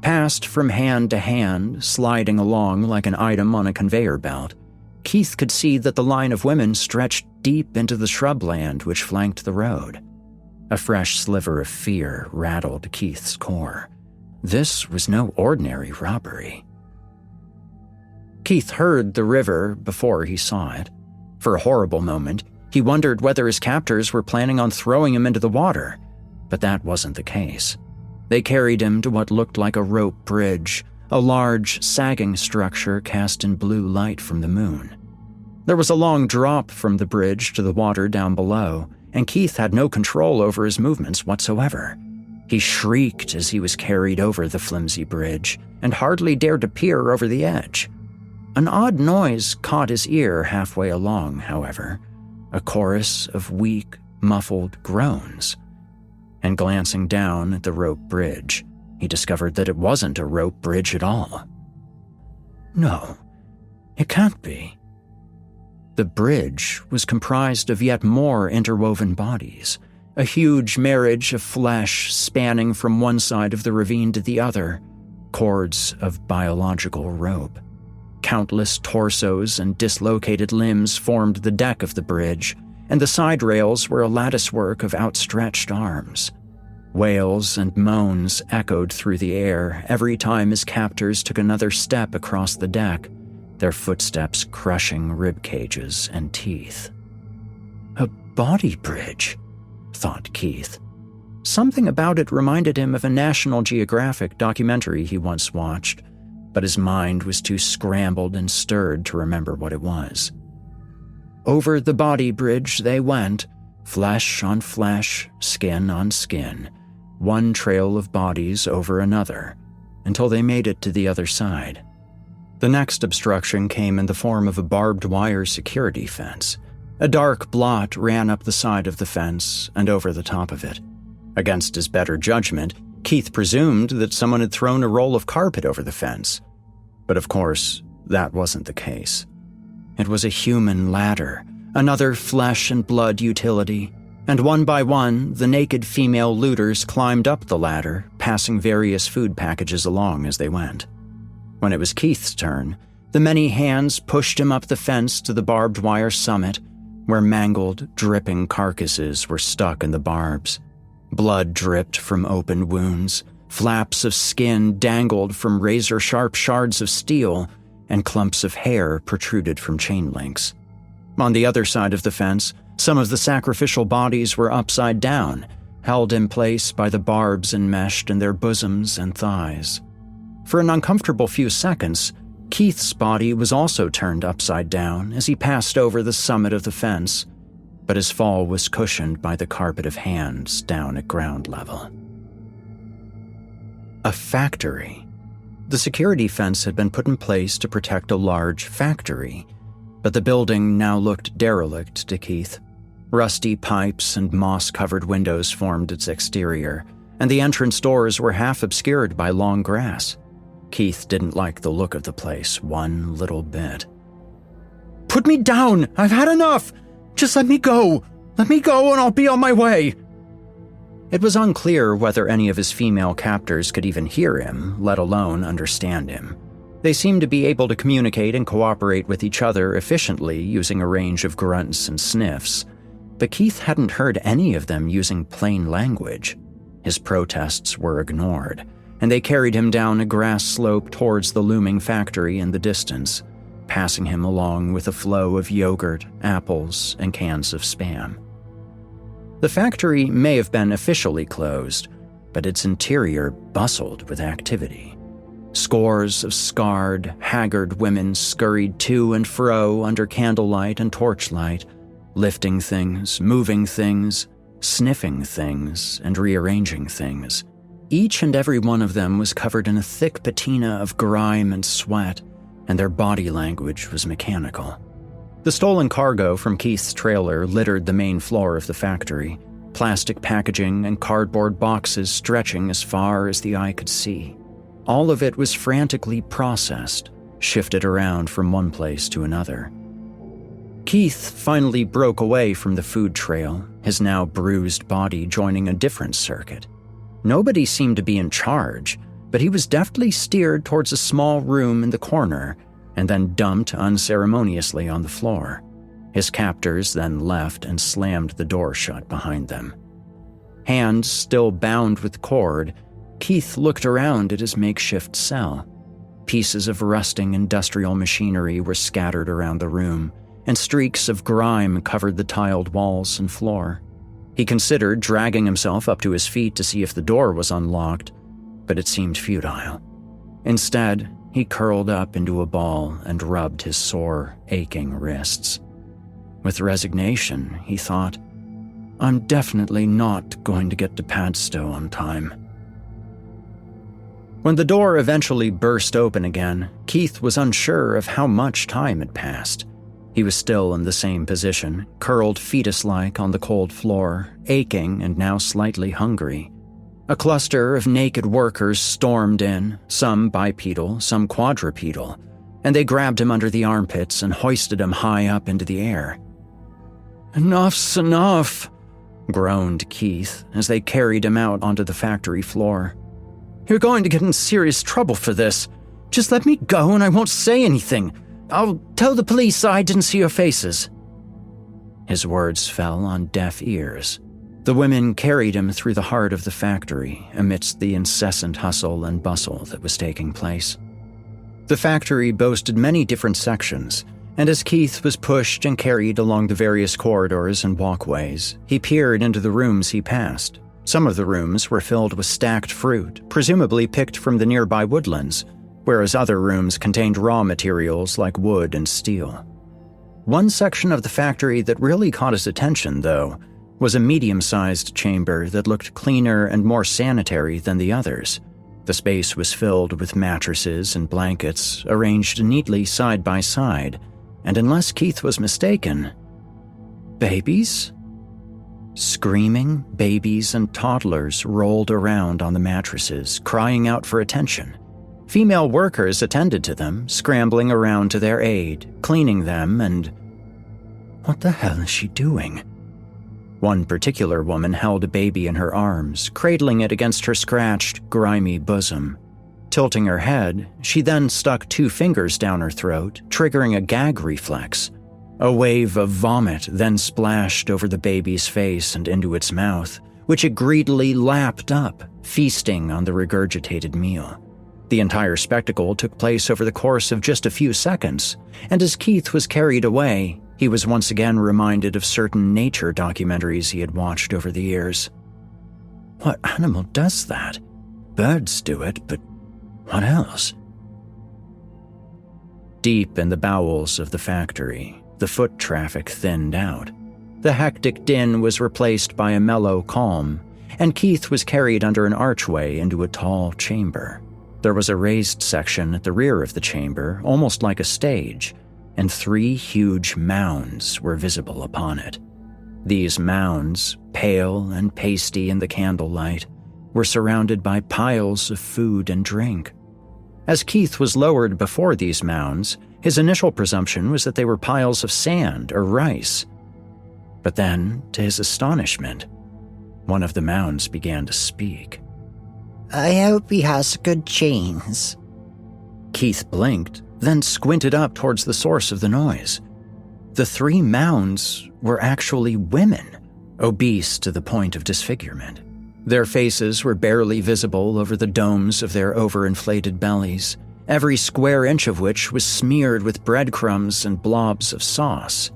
Passed from hand to hand, sliding along like an item on a conveyor belt, Kith could see that the line of women stretched deep into the shrubland which flanked the road. A fresh sliver of fear rattled Kith's core. This was no ordinary robbery. Kith heard the river before he saw it. For a horrible moment, he wondered whether his captors were planning on throwing him into the water, but that wasn't the case. They carried him to what looked like a rope bridge, a large, sagging structure cast in blue light from the moon. There was a long drop from the bridge to the water down below, and Kith had no control over his movements whatsoever. He shrieked as he was carried over the flimsy bridge, and hardly dared to peer over the edge. An odd noise caught his ear halfway along, however, a chorus of weak, muffled groans. And glancing down at the rope bridge, he discovered that it wasn't a rope bridge at all. No, it can't be. The bridge was comprised of yet more interwoven bodies, a huge marriage of flesh spanning from one side of the ravine to the other, cords of biological rope. Countless torsos and dislocated limbs formed the deck of the bridge, and the side rails were a latticework of outstretched arms. Wails and moans echoed through the air every time his captors took another step across the deck, their footsteps crushing rib cages and teeth. A body bridge, thought Kith. Something about it reminded him of a National Geographic documentary he once watched, but his mind was too scrambled and stirred to remember what it was. Over the body bridge they went, flesh on flesh, skin on skin, one trail of bodies over another, until they made it to the other side. The next obstruction came in the form of a barbed wire security fence. A dark blot ran up the side of the fence and over the top of it. Against his better judgment, Keith presumed that someone had thrown a roll of carpet over the fence. But of course, that wasn't the case. It was a human ladder, another flesh and blood utility, and one by one, the naked female looters climbed up the ladder, passing various food packages along as they went. When it was Keith's turn, the many hands pushed him up the fence to the barbed wire summit, where mangled, dripping carcasses were stuck in the barbs. Blood dripped from open wounds, flaps of skin dangled from razor-sharp shards of steel, and clumps of hair protruded from chain links. On the other side of the fence, some of the sacrificial bodies were upside down, held in place by the barbs enmeshed in their bosoms and thighs. For an uncomfortable few seconds, Keith's body was also turned upside down as he passed over the summit of the fence, but his fall was cushioned by the carpet of hands down at ground level. A factory. The security fence had been put in place to protect a large factory, but the building now looked derelict to Kith. Rusty pipes and moss-covered windows formed its exterior, and the entrance doors were half obscured by long grass. Kith didn't like the look of the place one little bit. "Put me down! I've had enough! Just let me go! Let me go and I'll be on my way!" It was unclear whether any of his female captors could even hear him, let alone understand him. They seemed to be able to communicate and cooperate with each other efficiently using a range of grunts and sniffs, but Kith hadn't heard any of them using plain language. His protests were ignored, and they carried him down a grass slope towards the looming factory in the distance, passing him along with a flow of yogurt, apples, and cans of Spam. The factory may have been officially closed, but its interior bustled with activity. Scores of scarred, haggard women scurried to and fro under candlelight and torchlight, lifting things, moving things, sniffing things, and rearranging things. Each and every one of them was covered in a thick patina of grime and sweat, and their body language was mechanical. The stolen cargo from Keith's trailer littered the main floor of the factory, plastic packaging and cardboard boxes stretching as far as the eye could see. All of it was frantically processed, shifted around from one place to another. Kith finally broke away from the food trail, his now bruised body joining a different circuit. Nobody seemed to be in charge, but he was deftly steered towards a small room in the corner and then dumped unceremoniously on the floor. His captors then left and slammed the door shut behind them. Hands still bound with cord, Kith looked around at his makeshift cell. Pieces of rusting industrial machinery were scattered around the room, and streaks of grime covered the tiled walls and floor. He considered dragging himself up to his feet to see if the door was unlocked, but it seemed futile. Instead, he curled up into a ball and rubbed his sore, aching wrists. With resignation, he thought, I'm definitely not going to get to Padstow on time. When the door eventually burst open again, Kith was unsure of how much time had passed. He was still in the same position, curled fetus-like on the cold floor, aching and now slightly hungry. A cluster of naked workers stormed in, some bipedal, some quadrupedal, and they grabbed him under the armpits and hoisted him high up into the air. "Enough's enough," groaned Keith as they carried him out onto the factory floor. "You're going to get in serious trouble for this. Just let me go and I won't say anything. I'll tell the police I didn't see your faces." His words fell on deaf ears. The women carried him through the heart of the factory amidst the incessant hustle and bustle that was taking place. The factory boasted many different sections, and as Keith was pushed and carried along the various corridors and walkways, he peered into the rooms he passed. Some of the rooms were filled with stacked fruit, presumably picked from the nearby woodlands, whereas other rooms contained raw materials like wood and steel. One section of the factory that really caught his attention, though, was a medium-sized chamber that looked cleaner and more sanitary than the others. The space was filled with mattresses and blankets arranged neatly side by side, and unless Keith was mistaken, babies? Screaming babies and toddlers rolled around on the mattresses, crying out for attention. Female workers attended to them, scrambling around to their aid, cleaning them, and what the hell is she doing? One particular woman held a baby in her arms, cradling it against her scratched, grimy bosom. Tilting her head, she then stuck 2 fingers down her throat, triggering a gag reflex. A wave of vomit then splashed over the baby's face and into its mouth, which it greedily lapped up, feasting on the regurgitated meal. The entire spectacle took place over the course of just a few seconds, and as Keith was carried away, he was once again reminded of certain nature documentaries he had watched over the years. What animal does that? Birds do it, but what else? Deep in the bowels of the factory, the foot traffic thinned out. The hectic din was replaced by a mellow calm, and Keith was carried under an archway into a tall chamber. There was a raised section at the rear of the chamber, almost like a stage, and 3 huge mounds were visible upon it. These mounds, pale and pasty in the candlelight, were surrounded by piles of food and drink. As Keith was lowered before these mounds, his initial presumption was that they were piles of sand or rice. But then, to his astonishment, one of the mounds began to speak. "I hope he has good chains." Keith blinked, then squinted up towards the source of the noise. The 3 mounds were actually women, obese to the point of disfigurement. Their faces were barely visible over the domes of their overinflated bellies, every square inch of which was smeared with breadcrumbs and blobs of sauce.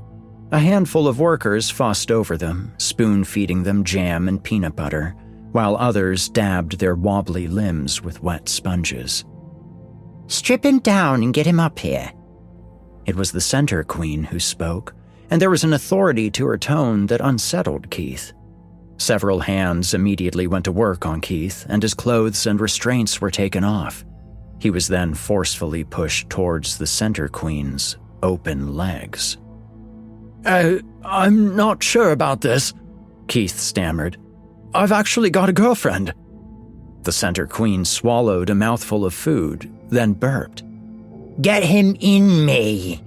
A handful of workers fussed over them, spoon-feeding them jam and peanut butter, while others dabbed their wobbly limbs with wet sponges. "Strip him down and get him up here." It was the center queen who spoke, and there was an authority to her tone that unsettled Keith. Several hands immediately went to work on Keith, and his clothes and restraints were taken off. He was then forcefully pushed towards the center queen's open legs. I'm not sure about this," Keith stammered. "I've actually got a girlfriend." The center queen swallowed a mouthful of food, then burped. "Get him in me."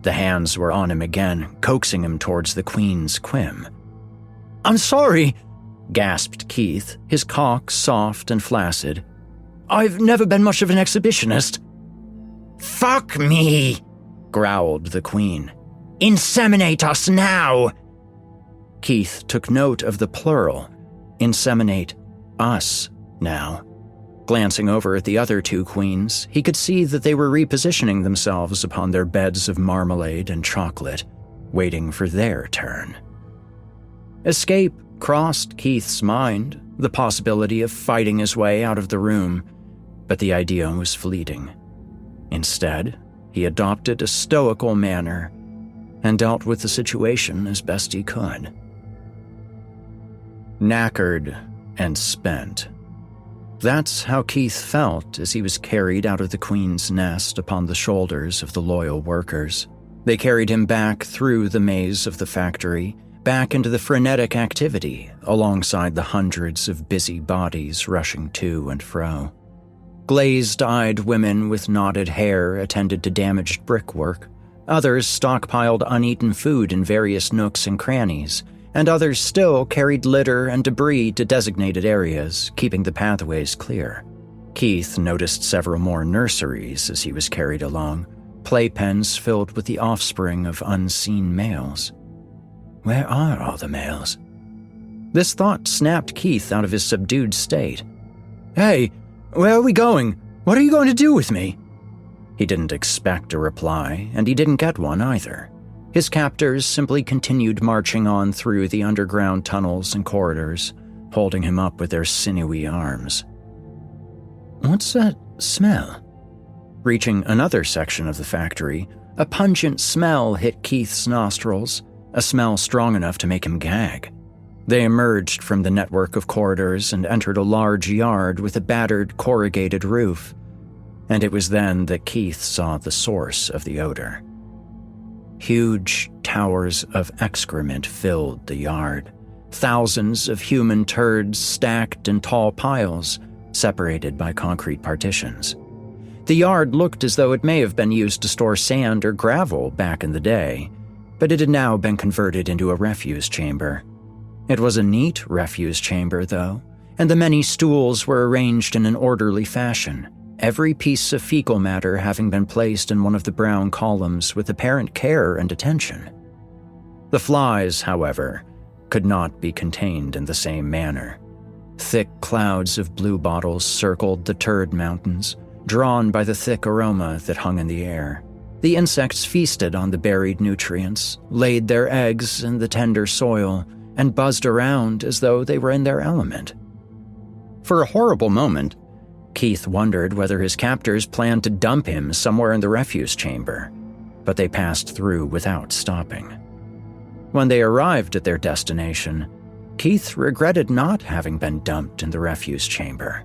The hands were on him again, coaxing him towards the queen's quim. "I'm sorry," gasped Keith, his cock soft and flaccid. "I've never been much of an exhibitionist." "Fuck me," growled the queen. "Inseminate us now." Keith took note of the plural, inseminate us now. Glancing over at the other 2 queens, he could see that they were repositioning themselves upon their beds of marmalade and chocolate, waiting for their turn. Escape crossed Keith's mind, the possibility of fighting his way out of the room. but the idea was fleeting. Instead, he adopted a stoical manner and dealt with the situation as best he could. Knackered and spent. That's how Kith felt as he was carried out of the Queen's nest upon the shoulders of the loyal workers. They carried him back through the maze of the factory, back into the frenetic activity, alongside the hundreds of busy bodies rushing to and fro. Glazed-eyed women with knotted hair attended to damaged brickwork. Others stockpiled uneaten food in various nooks and crannies, and others still carried litter and debris to designated areas, keeping the pathways clear. Kith noticed several more nurseries as he was carried along, playpens filled with the offspring of unseen males. Where are all the males? This thought snapped Kith out of his subdued state. Hey, where are we going? What are you going to do with me? He didn't expect a reply, and he didn't get one either. His captors simply continued marching on through the underground tunnels and corridors, holding him up with their sinewy arms. What's that smell? Reaching another section of the factory, a pungent smell hit Kith's nostrils, a smell strong enough to make him gag. They emerged from the network of corridors and entered a large yard with a battered, corrugated roof, and it was then that Kith saw the source of the odor. Huge towers of excrement filled the yard, thousands of human turds stacked in tall piles, separated by concrete partitions. The yard looked as though it may have been used to store sand or gravel back in the day, but it had now been converted into a refuse chamber. It was a neat refuse chamber, though, and the many stools were arranged in an orderly fashion, every piece of fecal matter having been placed in one of the brown columns with apparent care and attention. The flies, however, could not be contained in the same manner. Thick clouds of bluebottles circled the turd mountains, drawn by the thick aroma that hung in the air. The insects feasted on the buried nutrients, laid their eggs in the tender soil, and buzzed around as though they were in their element. For a horrible moment, Kith wondered whether his captors planned to dump him somewhere in the refuse chamber, but they passed through without stopping. When they arrived at their destination, Kith regretted not having been dumped in the refuse chamber.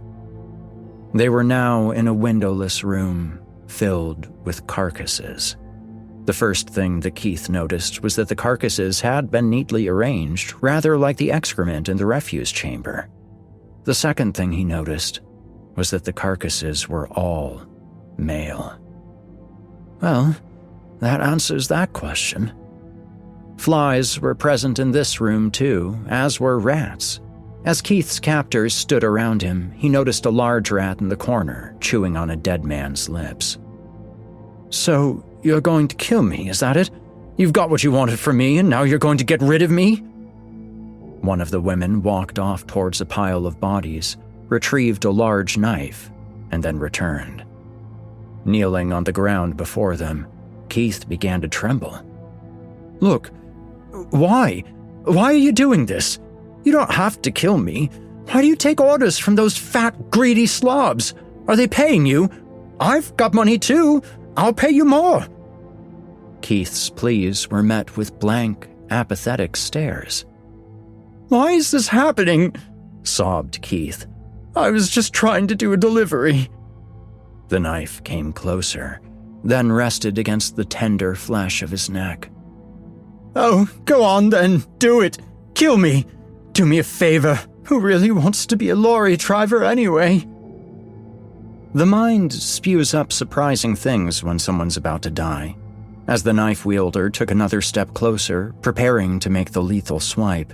They were now in a windowless room filled with carcasses. The first thing that Kith noticed was that the carcasses had been neatly arranged, rather like the excrement in the refuse chamber. The second thing he noticed was that the carcasses were all male. Well, that answers that question. Flies were present in this room too, as were rats. As Kith's captors stood around him, he noticed a large rat in the corner, chewing on a dead man's lips. So, you're going to kill me, is that it? You've got what you wanted from me, and now you're going to get rid of me? One of the women walked off towards a pile of bodies, retrieved a large knife, and then returned. Kneeling on the ground before them, Kith began to tremble. Look, why? Why are you doing this? You don't have to kill me. Why do you take orders from those fat, greedy slobs? Are they paying you? I've got money too. I'll pay you more. Kith's pleas were met with blank, apathetic stares. Why is this happening? Sobbed Kith. I was just trying to do a delivery. The knife came closer, then rested against the tender flesh of his neck. Oh, go on then, do it. Kill me. Do me a favor. Who really wants to be a lorry driver anyway? The mind spews up surprising things when someone's about to die. As the knife wielder took another step closer, preparing to make the lethal swipe,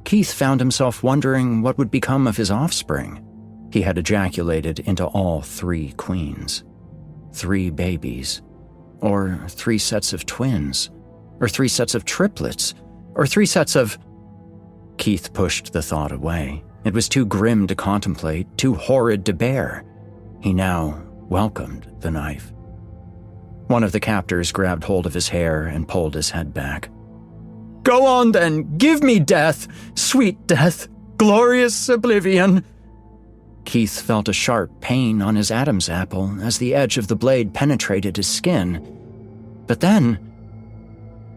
Kith found himself wondering what would become of his offspring. He had ejaculated into all 3 queens. 3 babies. Or 3 sets of twins. Or 3 sets of triplets. Or 3 sets of... Kith pushed the thought away. It was too grim to contemplate, too horrid to bear. He now welcomed the knife. One of the captors grabbed hold of his hair and pulled his head back. Go on then, give me death, sweet death, glorious oblivion. Keith felt a sharp pain on his Adam's apple as the edge of the blade penetrated his skin. But then,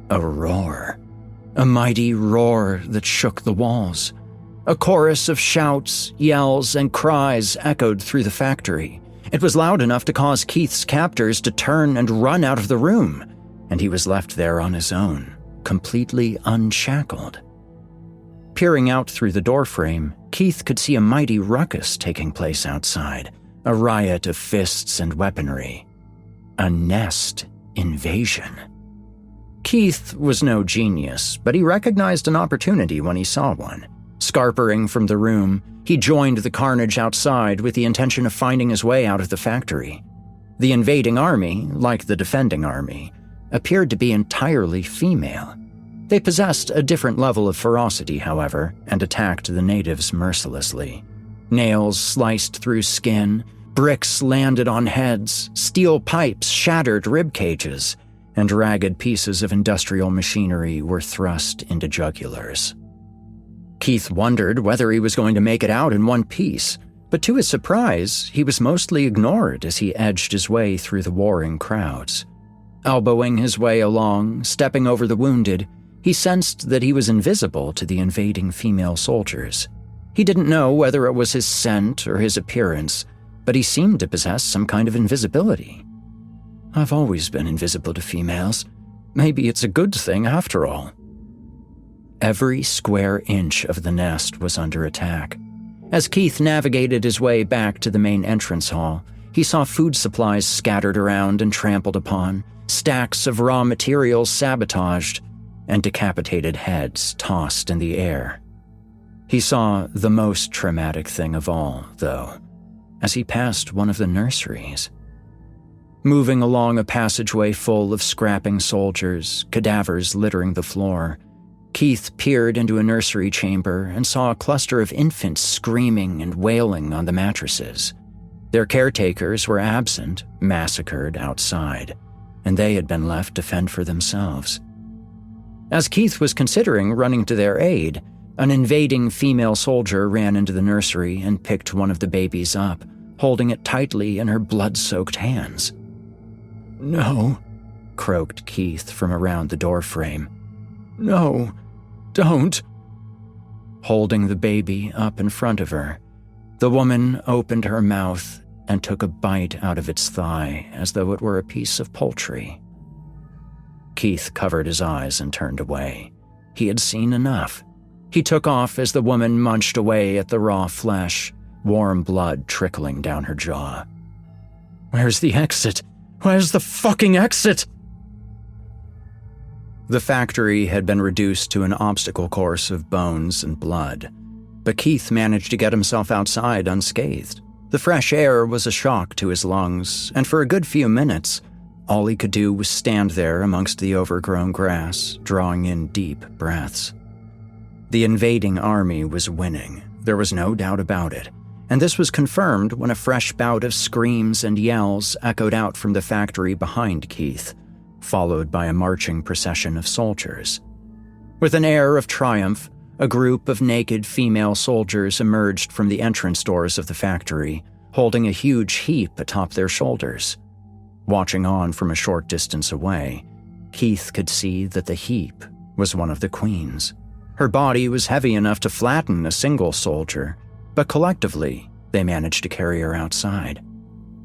a roar. A mighty roar that shook the walls. A chorus of shouts, yells, and cries echoed through the factory. It was loud enough to cause Keith's captors to turn and run out of the room, and he was left there on his own, completely unshackled. Peering out through the doorframe, Keith could see a mighty ruckus taking place outside, a riot of fists and weaponry. A nest invasion. Keith was no genius, but he recognized an opportunity when he saw one. Scarpering from the room, he joined the carnage outside with the intention of finding his way out of the factory. The invading army, like the defending army, appeared to be entirely female. They possessed a different level of ferocity, however, and attacked the natives mercilessly. Nails sliced through skin, bricks landed on heads, steel pipes shattered rib cages, and ragged pieces of industrial machinery were thrust into jugulars. Keith wondered whether he was going to make it out in one piece, but to his surprise, he was mostly ignored as he edged his way through the warring crowds. Elbowing his way along, stepping over the wounded, he sensed that he was invisible to the invading female soldiers. He didn't know whether it was his scent or his appearance, but he seemed to possess some kind of invisibility. I've always been invisible to females. Maybe it's a good thing after all. Every square inch of the nest was under attack. As Keith navigated his way back to the main entrance hall, he saw food supplies scattered around and trampled upon, stacks of raw materials sabotaged, and decapitated heads tossed in the air. He saw the most traumatic thing of all, though, as he passed one of the nurseries. Moving along a passageway full of scrapping soldiers, cadavers littering the floor, Keith peered into a nursery chamber and saw a cluster of infants screaming and wailing on the mattresses. Their caretakers were absent, massacred outside, and they had been left to fend for themselves. As Keith was considering running to their aid, an invading female soldier ran into the nursery and picked one of the babies up, holding it tightly in her blood-soaked hands. "No," croaked Keith from around the doorframe. "No, don't." Holding the baby up in front of her, the woman opened her mouth and took a bite out of its thigh as though it were a piece of poultry. Keith covered his eyes and turned away. He had seen enough. He took off as the woman munched away at the raw flesh, warm blood trickling down her jaw. "Where's the exit? Where's the fucking exit?" The factory had been reduced to an obstacle course of bones and blood, but Keith managed to get himself outside unscathed. The fresh air was a shock to his lungs, and for a good few minutes, all he could do was stand there amongst the overgrown grass, drawing in deep breaths. The invading army was winning, there was no doubt about it, and this was confirmed when a fresh bout of screams and yells echoed out from the factory behind Keith, followed by a marching procession of soldiers. With an air of triumph, a group of naked female soldiers emerged from the entrance doors of the factory, holding a huge heap atop their shoulders. Watching on from a short distance away, Keith could see that the heap was one of the queens. Her body was heavy enough to flatten a single soldier, but collectively, they managed to carry her outside.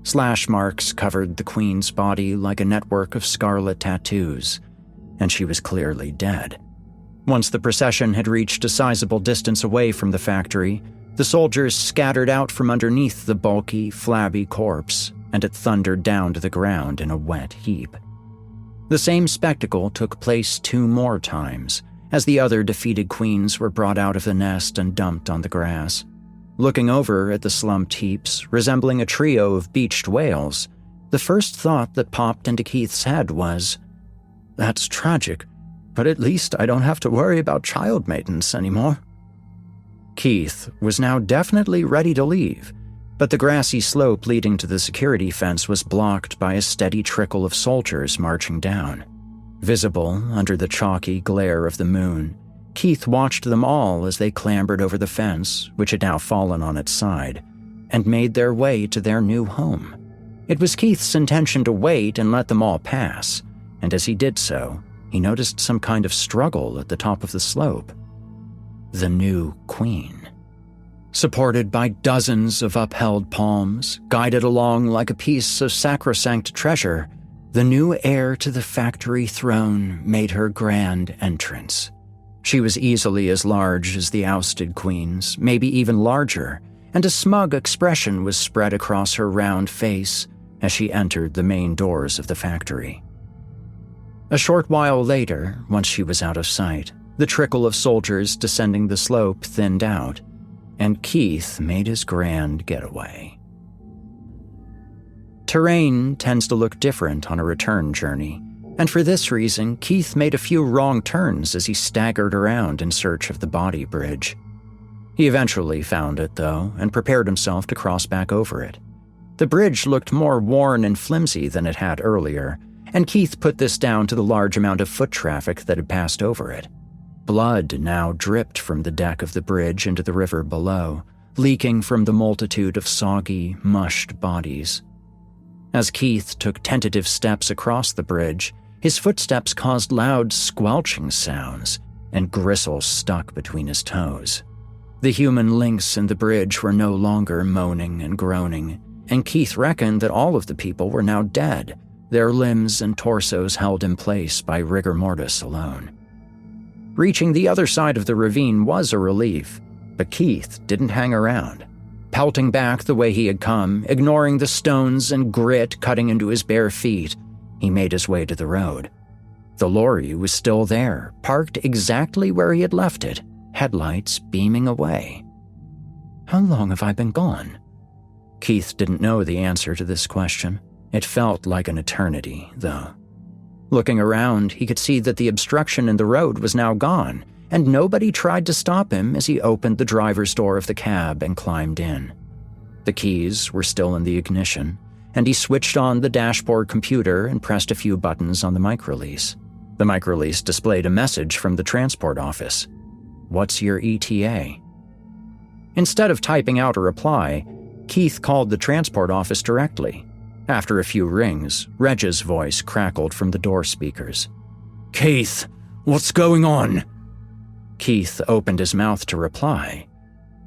Slash marks covered the queen's body like a network of scarlet tattoos, and she was clearly dead. Once the procession had reached a sizable distance away from the factory, the soldiers scattered out from underneath the bulky, flabby corpse, and it thundered down to the ground in a wet heap. The same spectacle took place 2 more times, as the other defeated queens were brought out of the nest and dumped on the grass. Looking over at the slumped heaps, resembling a trio of beached whales, the first thought that popped into Keith's head was, "That's tragic, but at least I don't have to worry about child maintenance anymore." Keith was now definitely ready to leave, but the grassy slope leading to the security fence was blocked by a steady trickle of soldiers marching down. Visible under the chalky glare of the moon, Keith watched them all as they clambered over the fence, which had now fallen on its side, and made their way to their new home. It was Keith's intention to wait and let them all pass, and as he did so, he noticed some kind of struggle at the top of the slope. The new queen. Supported by dozens of upheld palms, guided along like a piece of sacrosanct treasure, the new heir to the factory throne made her grand entrance. She was easily as large as the ousted queens, maybe even larger, and a smug expression was spread across her round face as she entered the main doors of the factory. A short while later, once she was out of sight, the trickle of soldiers descending the slope thinned out, and Kith made his grand getaway. Terrain tends to look different on a return journey, and for this reason, Kith made a few wrong turns as he staggered around in search of the body bridge. He eventually found it, though, and prepared himself to cross back over it. The bridge looked more worn and flimsy than it had earlier, and Kith put this down to the large amount of foot traffic that had passed over it. Blood now dripped from the deck of the bridge into the river below, leaking from the multitude of soggy, mushed bodies. As Kith took tentative steps across the bridge, his footsteps caused loud squelching sounds, and gristle stuck between his toes. The human links in the bridge were no longer moaning and groaning, and Kith reckoned that all of the people were now dead, their limbs and torsos held in place by rigor mortis alone. Reaching the other side of the ravine was a relief, but Kith didn't hang around. Pelting back the way he had come, ignoring the stones and grit cutting into his bare feet, he made his way to the road. The lorry was still there, parked exactly where he had left it, headlights beaming away. How long have I been gone? Kith didn't know the answer to this question. It felt like an eternity, though. Looking around, he could see that the obstruction in the road was now gone, and nobody tried to stop him as he opened the driver's door of the cab and climbed in. The keys were still in the ignition, and he switched on the dashboard computer and pressed a few buttons on the microlease. The microlease displayed a message from the transport office. "What's your ETA?" Instead of typing out a reply, Kith called the transport office directly. After a few rings, Reg's voice crackled from the door speakers. "Keith, what's going on?" Keith opened his mouth to reply,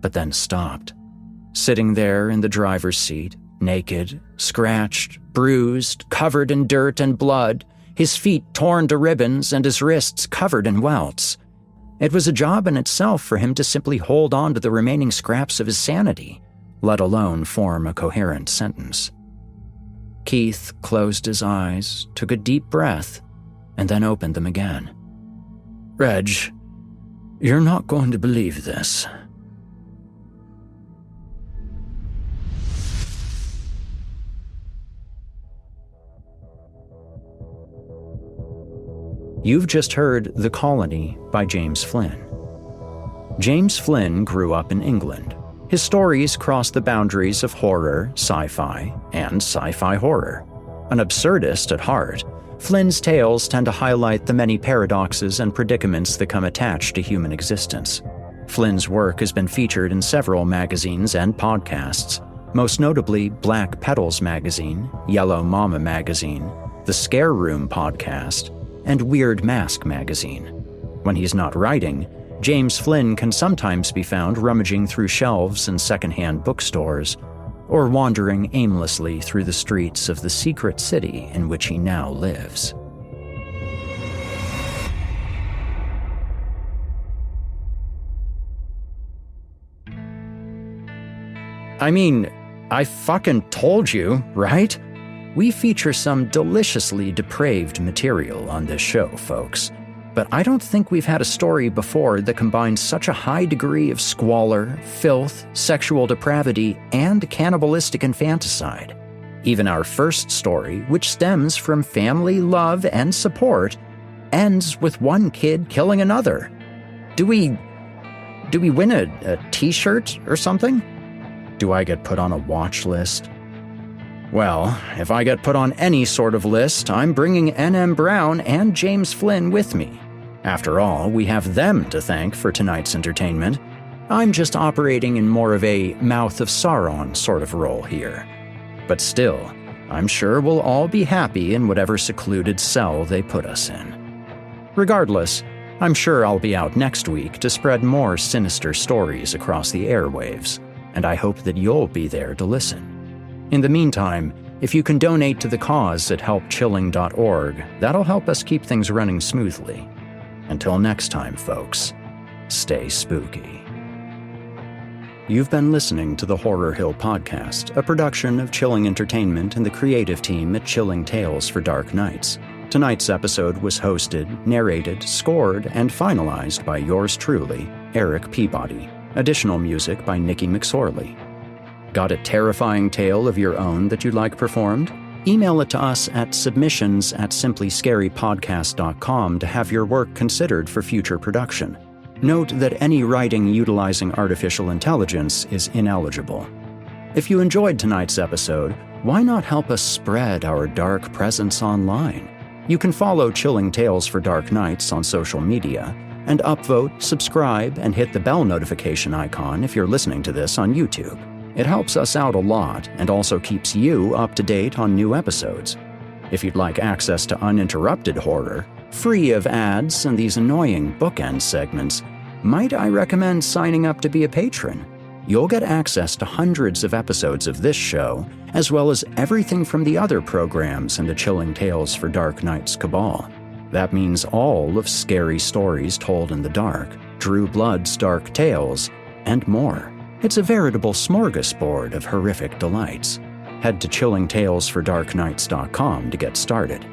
but then stopped. Sitting there in the driver's seat, naked, scratched, bruised, covered in dirt and blood, his feet torn to ribbons and his wrists covered in welts. It was a job in itself for him to simply hold on to the remaining scraps of his sanity, let alone form a coherent sentence. Keith closed his eyes, took a deep breath, and then opened them again. "Reg, you're not going to believe this." You've just heard The Colony by James Flynn. James Flynn grew up in England. His stories cross the boundaries of horror, sci-fi, and sci-fi horror. An absurdist at heart, Flynn's tales tend to highlight the many paradoxes and predicaments that come attached to human existence. Flynn's work has been featured in several magazines and podcasts, most notably Black Petals magazine, Yellow Mama magazine, the Scare Room podcast, and Weird Mask magazine. When he's not writing, James Flynn can sometimes be found rummaging through shelves in secondhand bookstores, or wandering aimlessly through the streets of the secret city in which he now lives. I mean, I fucking told you, right? We feature some deliciously depraved material on this show, folks. But I don't think we've had a story before that combines such a high degree of squalor, filth, sexual depravity, and cannibalistic infanticide. Even our first story, which stems from family love and support, ends with one kid killing another. Do we win a t-shirt or something? Do I get put on a watch list? Well, if I get put on any sort of list, I'm bringing N.M. Brown and James Flynn with me. After all, we have them to thank for tonight's entertainment. I'm just operating in more of a Mouth of Sauron sort of role here. But still, I'm sure we'll all be happy in whatever secluded cell they put us in. Regardless, I'm sure I'll be out next week to spread more sinister stories across the airwaves, and I hope that you'll be there to listen. In the meantime, if you can donate to the cause at helpchilling.org, that'll help us keep things running smoothly. Until next time, folks, stay spooky. You've been listening to the Horror Hill Podcast, a production of Chilling Entertainment and the creative team at Chilling Tales for Dark Nights. Tonight's episode was hosted, narrated, scored, and finalized by yours truly, Erik Peabody. Additional music by Nikki McSorley. Got a terrifying tale of your own that you'd like performed? Email it to us at submissions@simplyscarypodcast.com to have your work considered for future production. Note that any writing utilizing artificial intelligence is ineligible. If you enjoyed tonight's episode, why not help us spread our dark presence online? You can follow Chilling Tales for Dark Nights on social media, and upvote, subscribe, and hit the bell notification icon if you're listening to this on YouTube. It helps us out a lot and also keeps you up to date on new episodes. If you'd like access to uninterrupted horror, free of ads and these annoying bookend segments, might I recommend signing up to be a patron? You'll get access to hundreds of episodes of this show, as well as everything from the other programs in the Chilling Tales for Dark Nights cabal. That means all of Scary Stories Told in the Dark, Drew Blood's Dark Tales, and more. It's a veritable smorgasbord of horrific delights. Head to chillingtalesfordarknights.com to get started.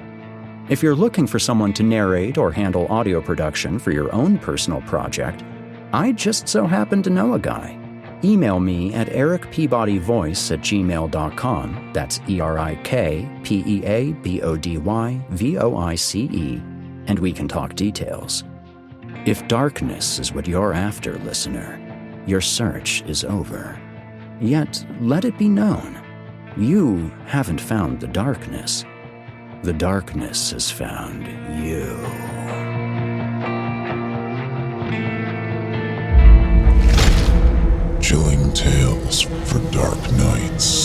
If you're looking for someone to narrate or handle audio production for your own personal project, I just so happen to know a guy. Email me at erikpeabodyvoice@gmail.com. That's ErikPeabodyvoice, and we can talk details. If darkness is what you're after, listener, your search is over. Yet, let it be known, you haven't found the darkness. The darkness has found you. Chilling Tales for Dark Nights.